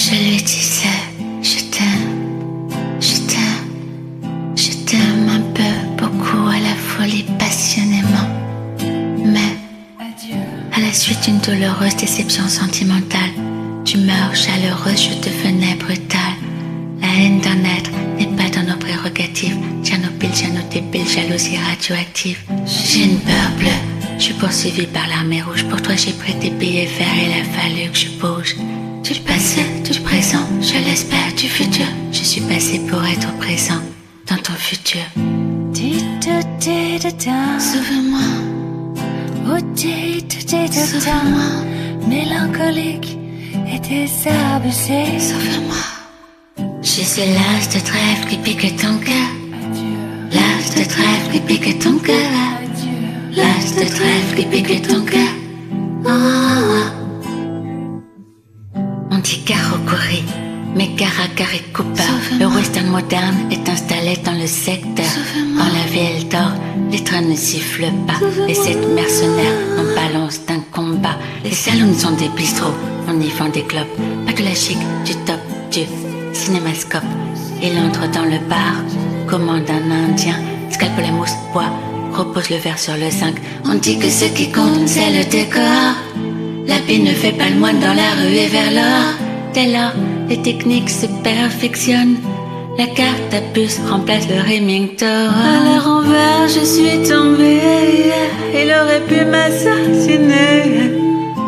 Je lui disais, je t'aime, je t'aime, je t'aime un peu, beaucoup, à la folie, passionnément. Mais, à la suite d'une douloureuse déception sentimentale, d'humeur chaleureuse, je devenais brutale. La haine d'un être n'est pas dans nos prérogatives. Tchernobyl, génodébile, jalousie radioactive. J'ai une peur bleue, je suis poursuivie par l'armée rouge. Pour toi j'ai pris des billets verts, il a fallu que je bouge. Du passé, du présent, je l'espère, du futur. Je suis passé pour être présent dans ton futur. Sauve-moi. Sauve-moi. Mélancolique et désabusé. Sauve-moi. Je suis l'as de trêve qui pique ton cœur. L'as de trêve qui pique ton cœur. L'as de trêve qui pique ton cœur. Oh, oh, oh. On dit Karakuri, mais Karakari Cooper. Le western moderne est installé dans le secteur. Dans la ville d'or, les trains ne sifflent pas. Les 7 mercenaires en balance d'un combat. Les salons sont des bistrots, on y vend des clopes. Pas de la chic, du top, du cinémascope. Il entre dans le bar, commande un indien. Scalpe la mousse, boit, repose le verre sur le zinc. On dit que ce qui compte c'est le décor. La vie ne fait pas le moine dans la rue et vers l'or. Dès lors, les techniques se perfectionnent. La carte à puce remplace le Remington. À la renvers, je suis tombée. Il aurait pu m'assassiner,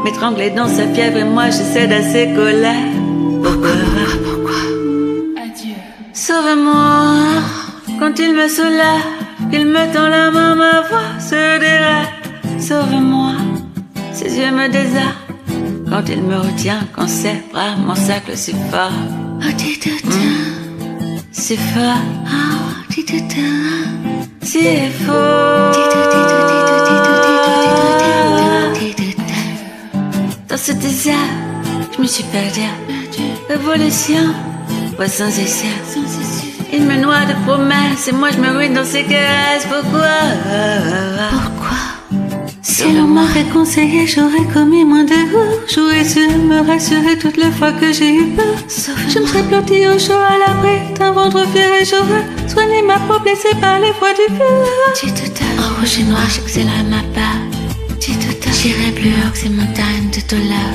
m'étrangler dans sa fièvre et moi je cède à ses colères. Pourquoi? Adieu. Sauve-moi. Quand il me soulève, il me tend la main, ma voix se dérègle. Sauve-moi. Ses yeux me désarment quand il me retient, quand ses bras m'encerclent si fort. Oh, si fort. Oh, si fort. Dans ce désert, je me suis perdue. Révolution, poisson et ciel. Il me noie de promesses et moi je me ruine dans ses caresses. Pourquoi? Si l'on m'aurait conseillé, j'aurais commis moins d'erreurs. J'aurais su me rassurer toutes les fois que j'ai eu peur. Je me serais blottie au chaud à l'abri d'un ventre fier et j'aurais soigné ma peau blessée par les fois du feu. En rouge et noir, j'excélerai ma part. J'irai plus haut que ces montagnes de douleur.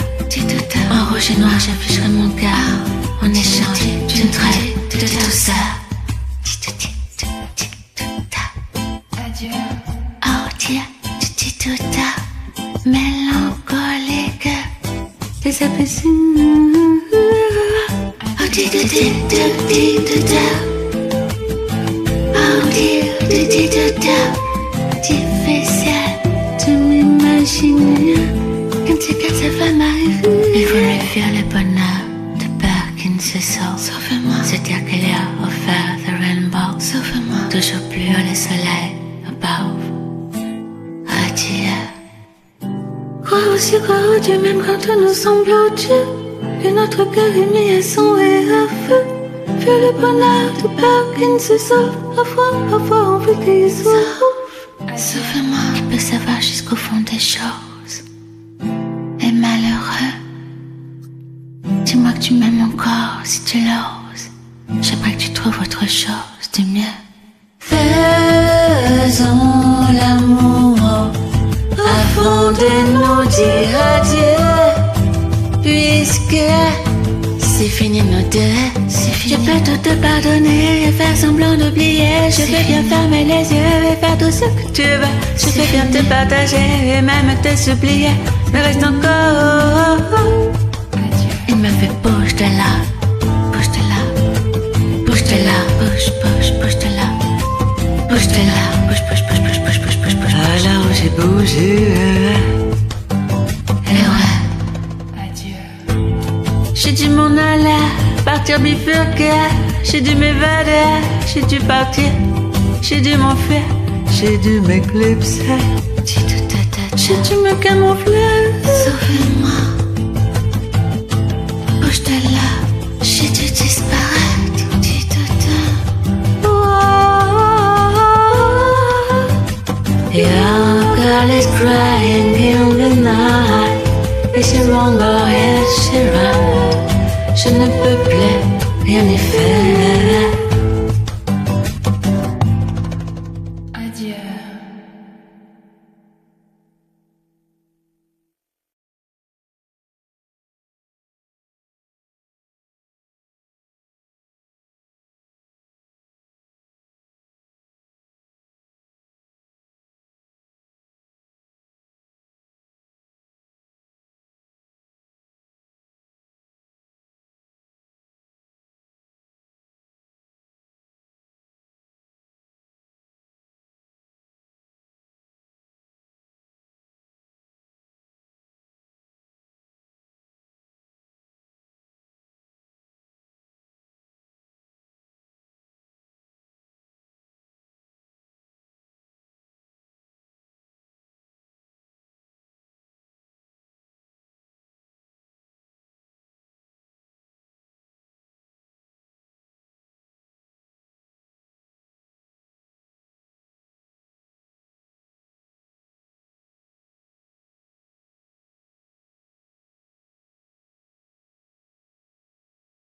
En rouge et noir, j'afficherai mon cœur en échange d'une trêve de douceur. Adieu. Oh Dieu. Mélancolique des apelsines. Oh dis de difficile de m'imaginer qu'un de ces quatre ça va m'arriver. Il faudrait fuir le bonheur de peur qu'il ne se sort. Sauve-moi. Se dire qu'il y a offert the rainbow. Sauve-moi. Toujours plus haut le soleil above. Croire aussi, croire au Dieu, même quand tout nous semble odieux. Que notre cœur est mis à sang et à feu. Fuir le bonheur de peur qu'il ne se sauve. Avoir envie qu'il sauve. Sauve-moi. Qui peut savoir jusqu'au fond des choses. Et malheureux, dis-moi que tu m'aimes encore si tu l'oses. J'aimerais que tu trouves autre chose de mieux. Faisons l'amour avant de nous dire adieu, puisque c'est fini nos deux. Je peux tout te pardonner et faire semblant d'oublier. Je vais bien fermer les yeux et faire tout ce que tu veux. Je vais bien te partager et même te supplier. Mais reste encore. Il me fait bouge de là, bouge de là, bouge de là, bouge de là, bouge de là, bouge. Alors j'ai bougé. Et ouais. Adieu. J'ai dû m'en aller, partir bifurquer. J'ai dû m'évader, j'ai dû partir. J'ai dû m'enfuir, j'ai dû m'éclipser. J'ai dû me camoufler. Sauve-moi. Bouge de là, j'ai dû disparaître. Young girl is crying in the night. Is she wrong or is she right? je ne peux plus, rien n'est fait.